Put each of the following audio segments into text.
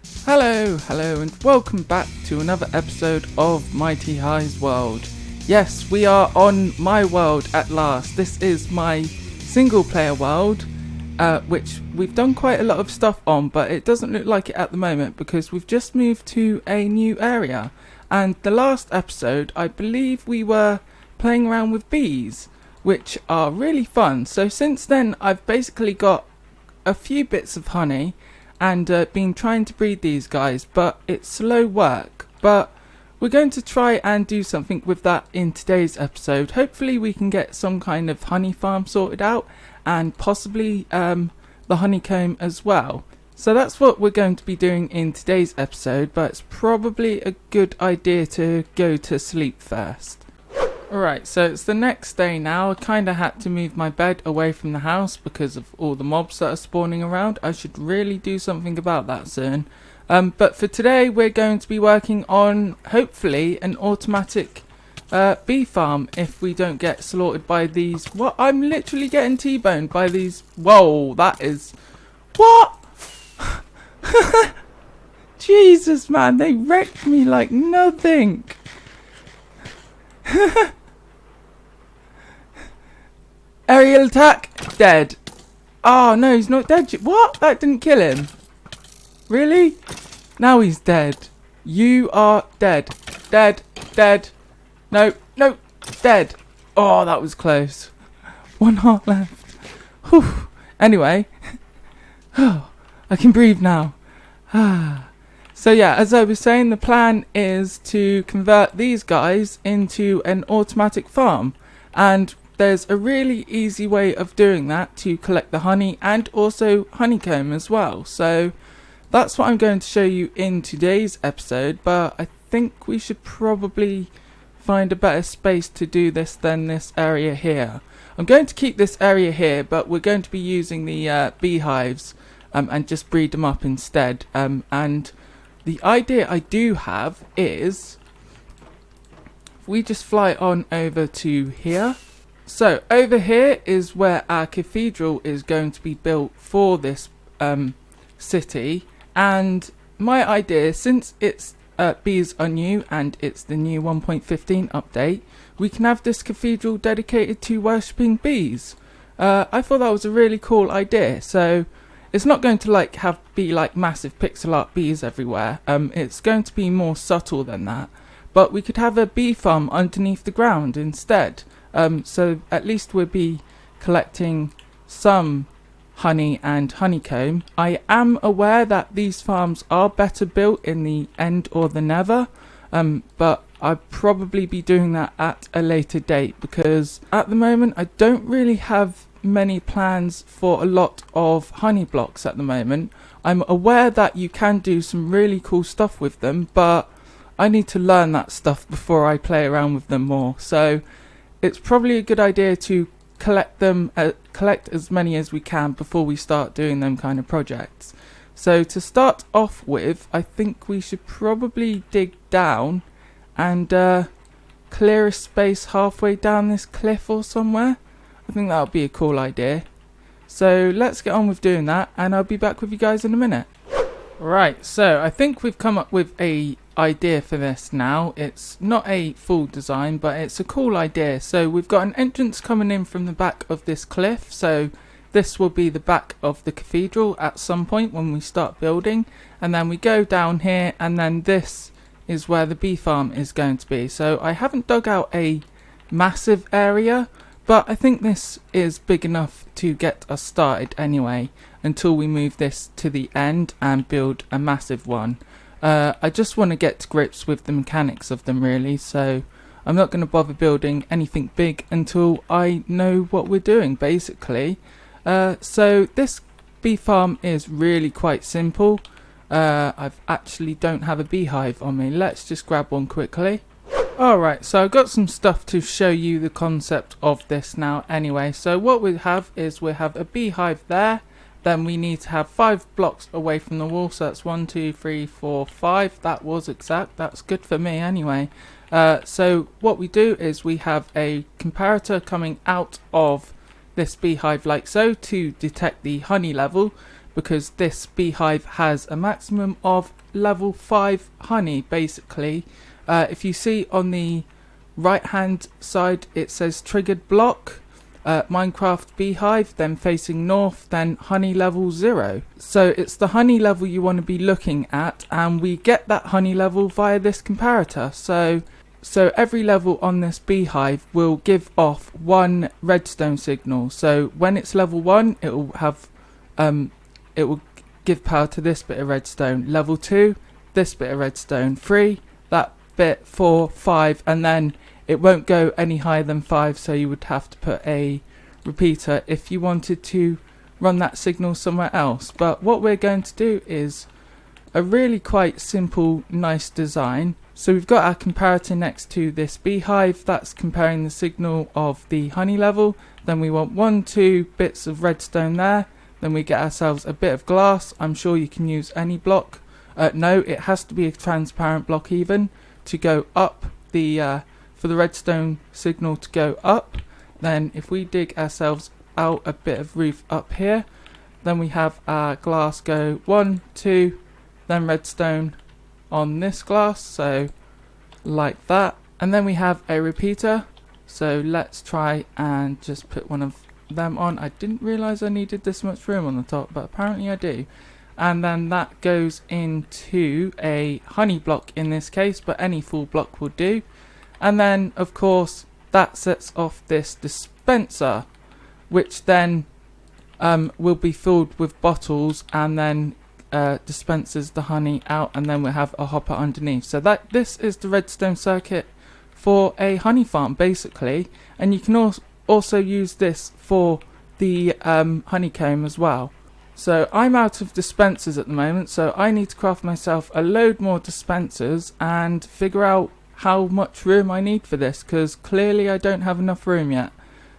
Hello, and welcome back to another episode of MightyHigh's World. Yes, we are on my world at last. This is my single player world, which we've done quite a lot of stuff on, but it doesn't look like it at the moment because we've just moved to a new area. And the last episode, I believe we were playing around with bees, which are really fun. So since then, I've basically got a few bits of honey and been trying to breed these guys, but it's slow work. But we're going to try and do something with that in today's episode. Hopefully we can get some kind of honey farm sorted out, and possibly the honeycomb as well. So that's what we're going to be doing in today's episode, but it's probably a good idea to go to sleep first. Alright, so it's the next day now. I kind of had to move my bed away from the house because of all the mobs that are spawning around. I should really do something about that soon. But for today, we're going to be working on, hopefully, an automatic bee farm if we don't get slaughtered by these. What? I'm literally getting T-boned by these. Whoa, that is... What? Jesus, man, they wrecked me like nothing. Aerial attack, dead. Oh no, he's not dead. What? That didn't kill him. Really? Now he's dead. You are dead. Dead. No, dead. Oh, that was close. One heart left. Whew. Anyway, I can breathe now. So yeah, as I was saying, the plan is to convert these guys into an automatic farm, and there's a really easy way of doing that to collect the honey and also honeycomb as well. So that's what I'm going to show you in today's episode, but I think we should probably find a better space to do this than this area here. I'm going to keep this area here, but we're going to be using the beehives and just breed them up instead. And the idea I do have is if we just fly on over to here. So over here is where our cathedral is going to be built for this city, and my idea, since it's bees are new and it's the new 1.15 update, we can have this cathedral dedicated to worshipping bees. I thought that was a really cool idea. So it's not going to be like massive pixel art bees everywhere. It's going to be more subtle than that, but we could have a bee farm underneath the ground instead. So at least we'll be collecting some honey and honeycomb. I am aware that these farms are better built in the end or the nether, but I'll probably be doing that at a later date because at the moment I don't really have many plans for a lot of honey blocks at the moment. I'm aware that you can do some really cool stuff with them, but I need to learn that stuff before I play around with them more. So it's probably a good idea to collect as many as we can before we start doing them kind of projects. So to start off with, I think we should probably dig down and clear a space halfway down this cliff or somewhere. I think that would be a cool idea. So let's get on with doing that, and I'll be back with you guys in a minute. Right, so I think we've come up with a idea for this now. It's not a full design, but it's a cool idea. So we've got an entrance coming in from the back of this cliff, so this will be the back of the cathedral at some point when we start building, and then we go down here, and then this is where the bee farm is going to be. So I haven't dug out a massive area, but I think this is big enough to get us started anyway, until we move this to the end and build a massive one. I just want to get to grips with the mechanics of them really, so I'm not going to bother building anything big until I know what we're doing basically. So this bee farm is really quite simple. I actually don't have a beehive on me. Let's just grab one quickly. Alright, so I've got some stuff to show you the concept of this now anyway. So what we have is we have a beehive there. Then we need to have 5 blocks away from the wall, so that's 1, 2, 3, 4, 5. That was exact. That's good for me anyway. So what we do is we have a comparator coming out of this beehive like so to detect the honey level. because this beehive has a maximum of level 5 honey basically. If you see on the right hand side it says triggered block, Minecraft beehive, then facing north, then honey level 0. So it's the honey level you want to be looking at, and we get that honey level via this comparator. So every level on this beehive will give off one redstone signal. So when it's level 1, it will have it will give power to this bit of redstone. Level 2, this bit of redstone. 3, that bit. 4, 5, and then it won't go any higher than 5, so you would have to put a repeater if you wanted to run that signal somewhere else. But what we're going to do is a really quite simple, nice design. So we've got our comparator next to this beehive, that's comparing the signal of the honey level. Then we want 1, 2 bits of redstone there. Then we get ourselves a bit of glass. I'm sure you can use any block. No, it has to be a transparent block even to go up the for the redstone signal to go up. Then if we dig ourselves out a bit of roof up here, then we have our glass go 1, 2, then redstone on this glass, so like that. And then we have a repeater, so let's try and just put one of them on. I didn't realize I needed this much room on the top, but apparently I do. And then that goes into a honey block in this case, but any full block will do. And then of course that sets off this dispenser, which then will be filled with bottles and then dispenses the honey out, and then we'll have a hopper underneath. So this is the redstone circuit for a honey farm basically, and you can also use this for the honeycomb as well. So I'm out of dispensers at the moment, so I need to craft myself a load more dispensers and figure out how much room I need for this, because clearly I don't have enough room yet.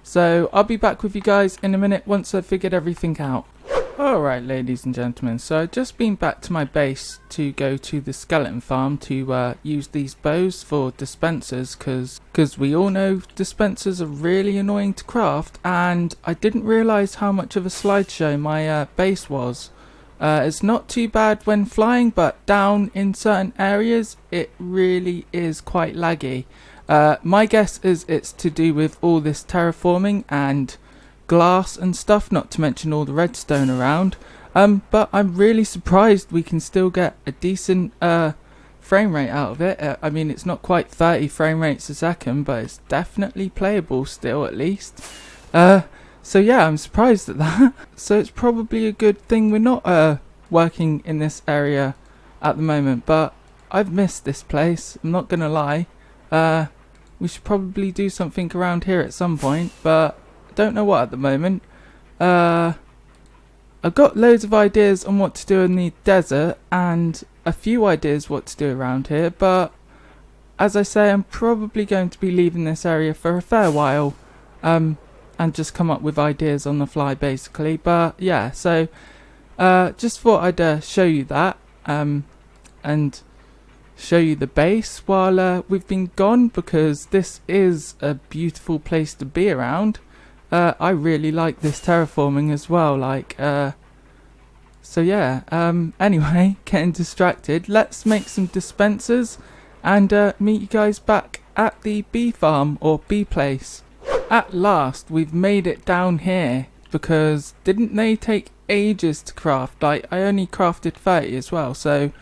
So I'll be back with you guys in a minute once I've figured everything out. Alright ladies and gentlemen, so I've just been back to my base to go to the skeleton farm to use these bows for dispensers, because we all know dispensers are really annoying to craft, and I didn't realise how much of a slideshow my base was. It's not too bad when flying, but down in certain areas it really is quite laggy. My guess is it's to do with all this terraforming and glass and stuff, not to mention all the redstone around. But I'm really surprised we can still get a decent frame rate out of it. I mean, it's not quite 30 frame rates a second, but it's definitely playable still, at least. So yeah, I'm surprised at that. So it's probably a good thing we're not working in this area at the moment, but I've missed this place, I'm not gonna lie. We should probably do something around here at some point, but I don't know what at the moment. I've got loads of ideas on what to do in the desert and a few ideas what to do around here, but as I say, I'm probably going to be leaving this area for a fair while, and just come up with ideas on the fly basically. But yeah, so just thought I'd show you that and show you the base while we've been gone, because this is a beautiful place to be around. I really like this terraforming as well, like so yeah, anyway, getting distracted, let's make some dispensers and meet you guys back at the bee farm or bee place. At last we've made it down here, because didn't they take ages to craft? Like, I only crafted 30 as well, so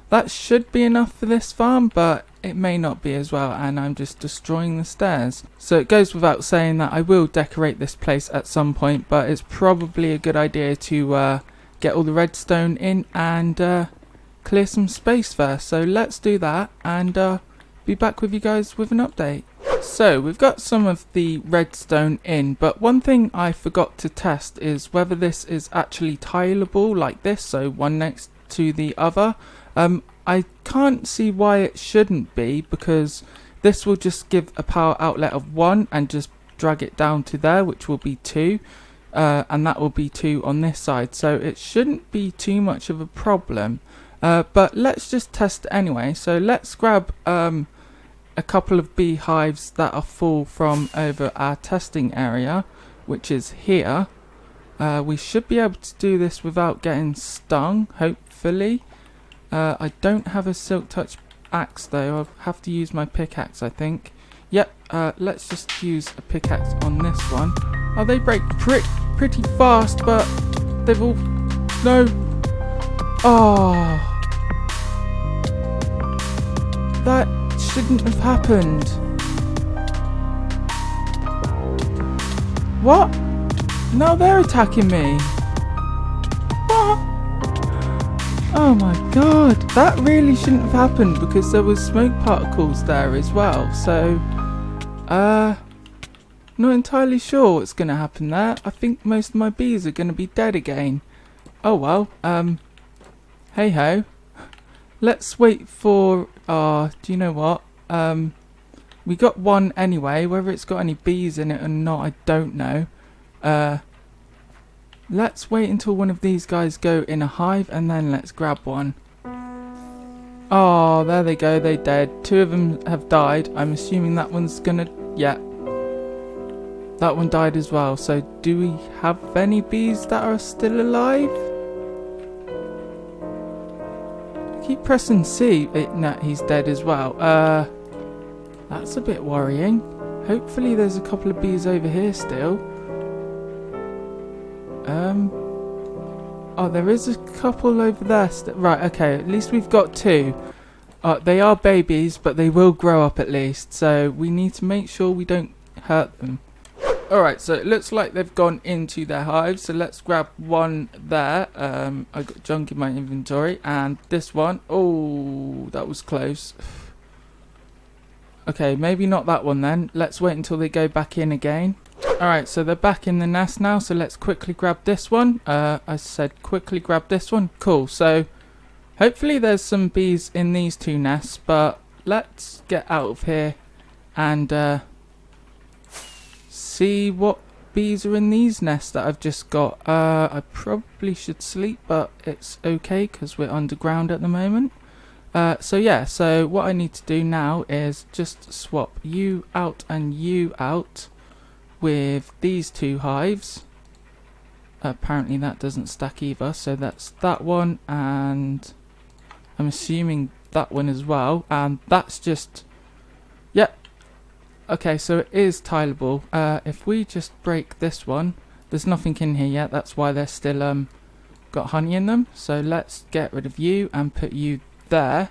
that should be enough for this farm, but it may not be as well, and I'm just destroying the stairs. So it goes without saying that I will decorate this place at some point, but it's probably a good idea to get all the redstone in and clear some space first. So let's do that and be back with you guys with an update. So we've got some of the redstone in, but one thing I forgot to test is whether this is actually tileable like this, so one next to the other. I can't see why it shouldn't be, because this will just give a power outlet of 1 and just drag it down to there, which will be 2, and that will be 2 on this side, so it shouldn't be too much of a problem. But let's just test it anyway. So let's grab a couple of beehives that are full from over our testing area, which is here. We should be able to do this without getting stung, hopefully. I don't have a silk touch axe though. I'll have to use my pickaxe, I think. Yep, let's just use a pickaxe on this one. Oh, they break pretty fast, but they've all... No! Oh! That shouldn't have happened. What? Now they're attacking me. What? Oh my god, that really shouldn't have happened because there was smoke particles there as well. So, not entirely sure what's going to happen there. I think most of my bees are going to be dead again. Oh well, hey ho. Let's wait for, do you know what? We got one anyway. Whether it's got any bees in it or not, I don't know. Let's wait until one of these guys go in a hive and then let's grab one. Oh, there they go. They're dead. Two of them have died. I'm assuming that one's gonna... Yeah. That one died as well. So do we have any bees that are still alive? Keep pressing C. No, he's dead as well. That's a bit worrying. Hopefully there's a couple of bees over here still. Oh, there is a couple over there. Right, okay, at least we've got two. They are babies, but they will grow up at least. So we need to make sure we don't hurt them. Alright, so it looks like they've gone into their hives. So let's grab one there. I got junk in my inventory. And this one. Oh, that was close. Okay, maybe not that one then. Let's wait until they go back in again. Alright, so they're back in the nest now, so let's quickly grab this one. I said quickly grab this one. Cool, so hopefully there's some bees in these two nests, but let's get out of here and see what bees are in these nests that I've just got. I probably should sleep, but it's okay because we're underground at the moment. So yeah, so what I need to do now is just swap you out and you out with these two hives. Apparently that doesn't stack either, so that's that one, and I'm assuming that one as well, and that's just... Yep. Okay, so it is tileable. If we just break this one, there's nothing in here yet, that's why they're still got honey in them. So let's get rid of you and put you there.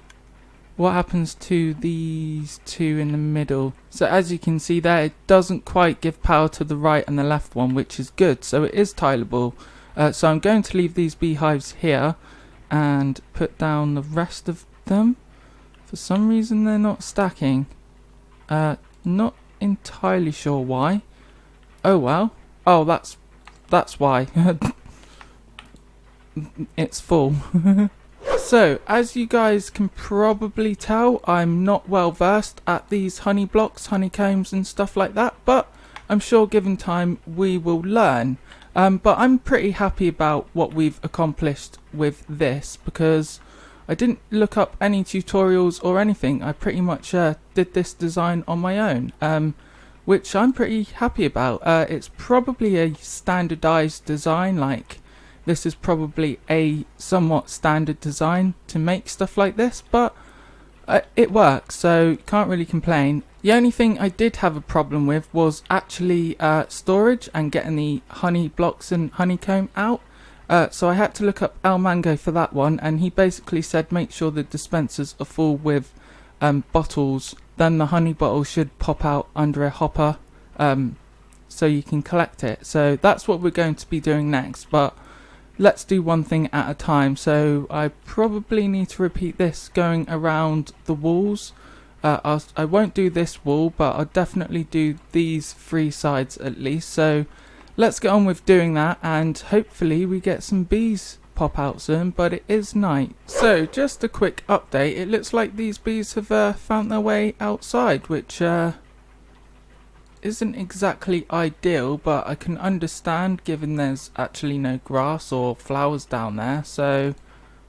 What happens to these two in the middle? So as you can see there, it doesn't quite give power to the right and the left one, which is good. So it is tileable. So I'm going to leave these beehives here and put down the rest of them. For some reason they're not stacking. Not entirely sure why. Oh well. Oh, that's why. It's full. So, as you guys can probably tell, I'm not well versed at these honey blocks, honeycombs and stuff like that, but I'm sure given time we will learn. But I'm pretty happy about what we've accomplished with this because I didn't look up any tutorials or anything. I pretty much did this design on my own, which I'm pretty happy about. It's probably a standardized design, like this is probably a somewhat standard design to make stuff like this, but it works, so can't really complain. The only thing I did have a problem with was actually storage and getting the honey blocks and honeycomb out. So I had to look up El Mango for that one, and he basically said make sure the dispensers are full with bottles, then the honey bottle should pop out under a hopper so you can collect it. So that's what we're going to be doing next, but let's do one thing at a time. So I probably need to repeat this going around the walls. I won't do this wall, but I'll definitely do these three sides at least. So let's get on with doing that, and hopefully we get some bees pop out soon, but it is night. So just a quick update, it looks like these bees have found their way outside, which isn't exactly ideal, but I can understand given there's actually no grass or flowers down there, so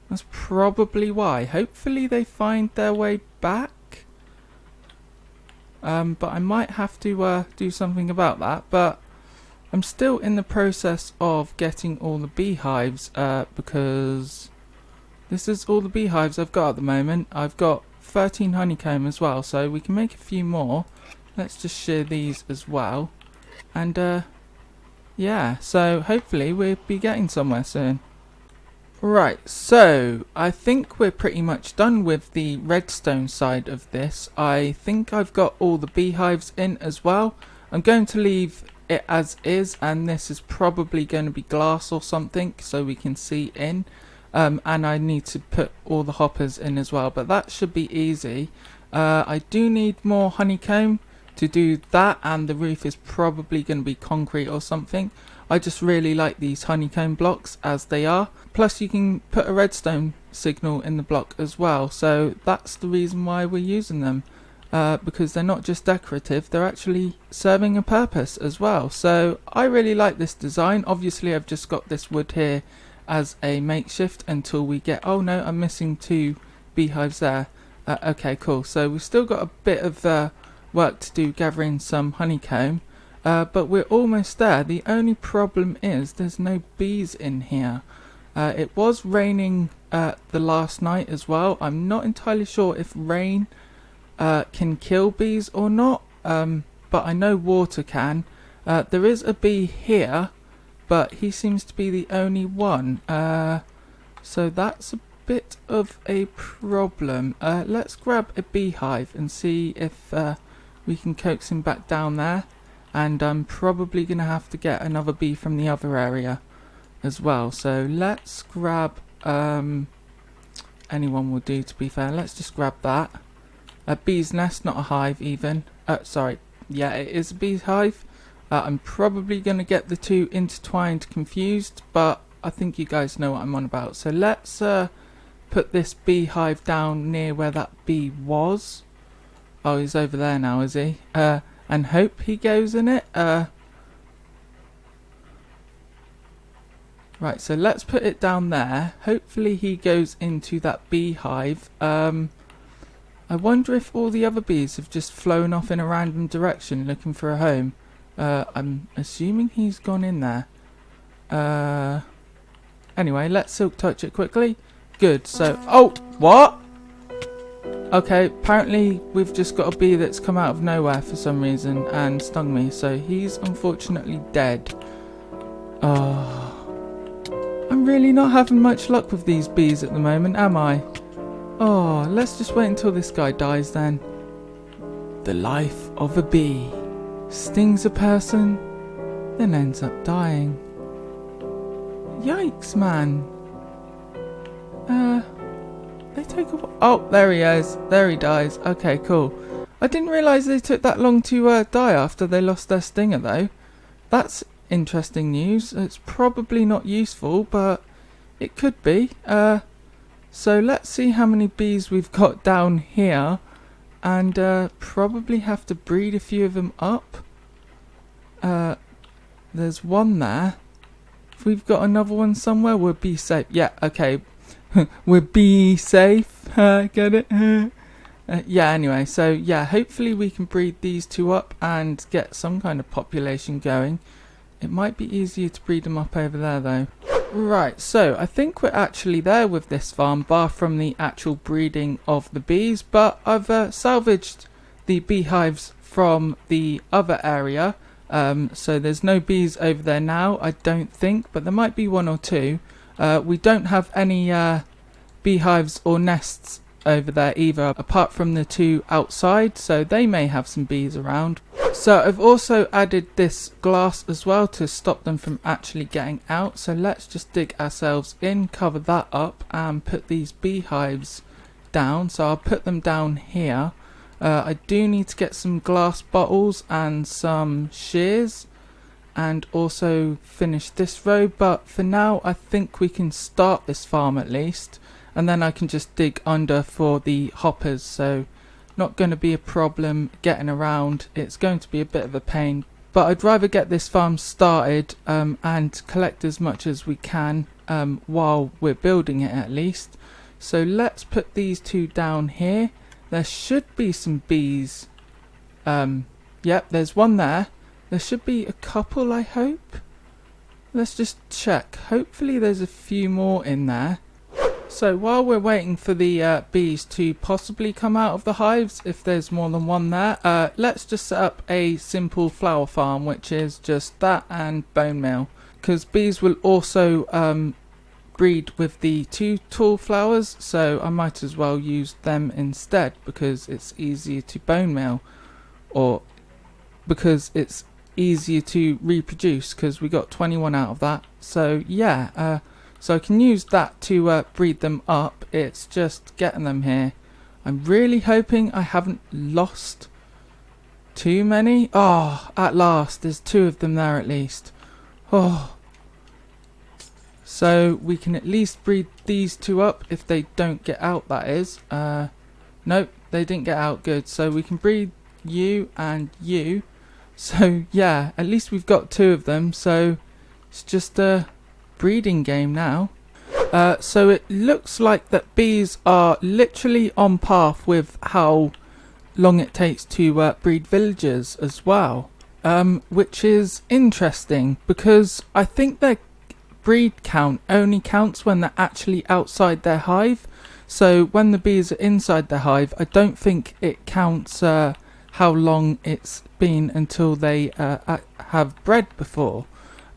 that's probably why. Hopefully they find their way back, but I might have to do something about that. But I'm still in the process of getting all the beehives because this is all the beehives I've got at the moment. I've got 13 honeycomb as well, so we can make a few more. Let's just shear these as well. And yeah, so hopefully we'll be getting somewhere soon. Right, so I think we're pretty much done with the redstone side of this. I think I've got all the beehives in as well. I'm going to leave it as is, and this is probably going to be glass or something so we can see in. And I need to put all the hoppers in as well, but that should be easy. I do need more honeycomb to do that, and the roof is probably going to be concrete or something. I just really like these honeycomb blocks as they are. Plus you can put a redstone signal in the block as well, so that's the reason why we're using them. Because they're not just decorative, they're actually serving a purpose as well. So I really like this design. Obviously I've just got this wood here as a makeshift until we get... oh no, I'm missing 2 beehives there. Okay, cool. So we've still got a bit of work to do gathering some honeycomb, but we're almost there. The only problem is there's no bees in here. It was raining the last night as well. I'm not entirely sure if rain can kill bees or not, but I know water can. There is a bee here, but he seems to be the only one, so that's a bit of a problem. Let's grab a beehive and see if we can coax him back down there, and I'm probably gonna have to get another bee from the other area as well. So let's grab anyone will do, to be fair. Let's just grab that. A bee's nest, not a hive even. Sorry, yeah, it is a beehive. I'm probably going to get the two intertwined confused, but I think you guys know what I'm on about. So let's put this beehive down near where that bee was. Oh, he's over there now, is he? And hope he goes in it. Right, so let's put it down there. Hopefully he goes into that beehive. I wonder if all the other bees have just flown off in a random direction looking for a home. I'm assuming he's gone in there. Anyway, let's silk touch it quickly. Good, so... oh, what? Okay, apparently we've just got a bee that's come out of nowhere for some reason and stung me. So he's unfortunately dead. Oh, I'm really not having much luck with these bees at the moment, am I? Oh, let's just wait until this guy dies then. The life of a bee. Stings a person, then ends up dying. Yikes, man. They take a... oh, there he is. There he dies. Okay, cool. I didn't realise they took that long to die after they lost their stinger, though. That's interesting news. It's probably not useful, but it could be. So let's see how many bees we've got down here, and probably have to breed a few of them up. There's one there. If we've got another one somewhere, we'll be safe. Yeah, okay. We'll be safe. Get it? Yeah, anyway, so yeah, hopefully we can breed these two up and get some kind of population going. It might be easier to breed them up over there though. Right, so I think we're actually there with this farm, bar from the actual breeding of the bees, but I've salvaged the beehives from the other area, so there's no bees over there now, I don't think, but there might be one or two. We don't have any beehives or nests over there either, apart from the two outside, so they may have some bees around. So I've also added this glass as well to stop them from actually getting out. So let's just dig ourselves in, cover that up, and put these beehives down. So I'll put them down here. I do need to get some glass bottles and some shears, and also finish this row, but for now I think we can start this farm at least, and then I can just dig under for the hoppers. So not going to be a problem getting around. It's going to be a bit of a pain, but I'd rather get this farm started and collect as much as we can while we're building it at least. So let's put these two down here. There should be some bees. Yep, there's one there. There should be a couple, I hope. Let's just check. Hopefully there's a few more in there. So while we're waiting for the bees to possibly come out of the hives, if there's more than one there, let's just set up a simple flower farm, which is just that and bone meal. Because bees will also breed with the 2 tall flowers, so I might as well use them instead because it's easier to bone meal, or because it's easier to reproduce because we got 21 out of that. So yeah, so I can use that to breed them up. It's just getting them here. I'm really hoping I haven't lost too many. Oh, at last there's 2 of them there at least. Oh, so we can at least breed these 2 up if they don't get out, that is. Nope, they didn't get out. Good. So we can breed you and you. So yeah, at least we've got 2 of them. So it's just a breeding game now. So it looks like that bees are literally on path with how long it takes to breed villagers as well, which is interesting because I think their breed count only counts when they're actually outside their hive. So when the bees are inside their hive, I don't think it counts how long it's been until they have bred before.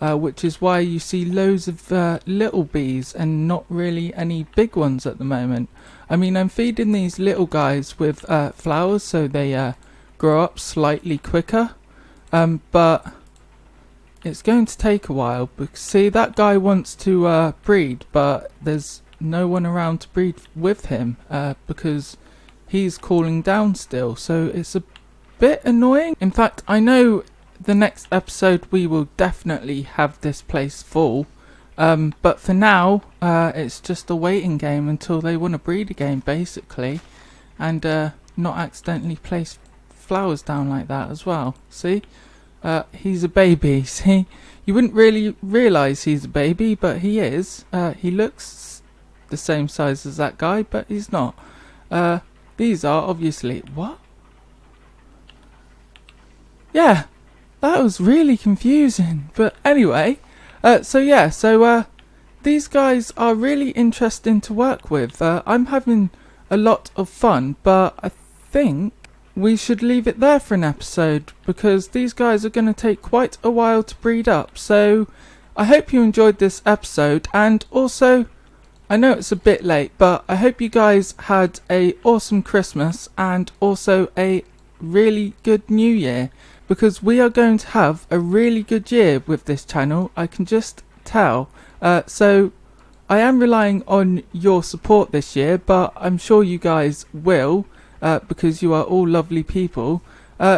Which is why you see loads of little bees and not really any big ones at the moment. I mean, I'm feeding these little guys with flowers so they grow up slightly quicker, but it's going to take a while. Because see, that guy wants to breed, but there's no one around to breed with him because he's cooling down still, so it's a bit annoying. In fact, I know the next episode we will definitely have this place full, but for now it's just a waiting game until they want to breed again basically, and not accidentally place flowers down like that as well. See, he's a baby. See, you wouldn't really realise he's a baby, but he is. He looks the same size as that guy, but he's not. These are obviously what? Yeah, that was really confusing. But anyway, so these guys are really interesting to work with. I'm having a lot of fun, but I think we should leave it there for an episode because these guys are going to take quite a while to breed up. So I hope you enjoyed this episode, and also I know it's a bit late, but I hope you guys had a awesome Christmas and also a really good New Year, because we are going to have a really good year with this channel, I can just tell. So I am relying on your support this year, but I'm sure you guys will, because you are all lovely people.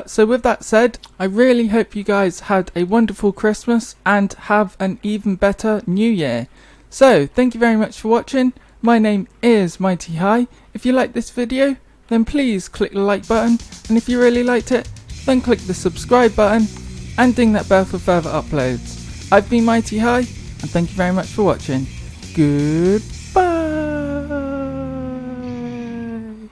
So with that said, I really hope you guys had a wonderful Christmas and have an even better New Year. So thank you very much for watching. My name is MightyHigh. If you liked this video, then please click the like button, and if you really liked it, then click the subscribe button and ding that bell for further uploads. I've been MightyHigh, and thank you very much for watching. Goodbye.